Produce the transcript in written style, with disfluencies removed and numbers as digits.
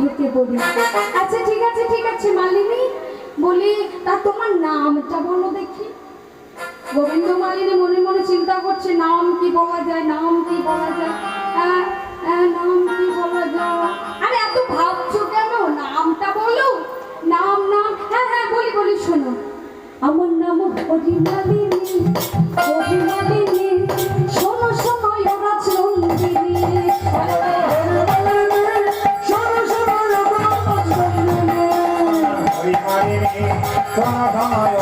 ঢুকে পড়ি। আচ্ছা ঠিক আছে ঠিক আছে মালিনী, বলি তা তোমার নামটা বলো দেখি। গোবিন্দ মালিনী মনে মনে চিন্তা করছে নাম কি বলা যায়, নাম কি বলা যায়, নাম কি বলা যায়। আরে এত ভাবছো কেন, নামটা বলো। নাম নাম হ্যাঁ হ্যাঁ বলি বলি শোনো। আমার নাম হরিমালিনী, হরিমালিনী শোনো শোনো রাজ নন্দিনী, শোনো শোনো হরিমালিনী শোনো শোনো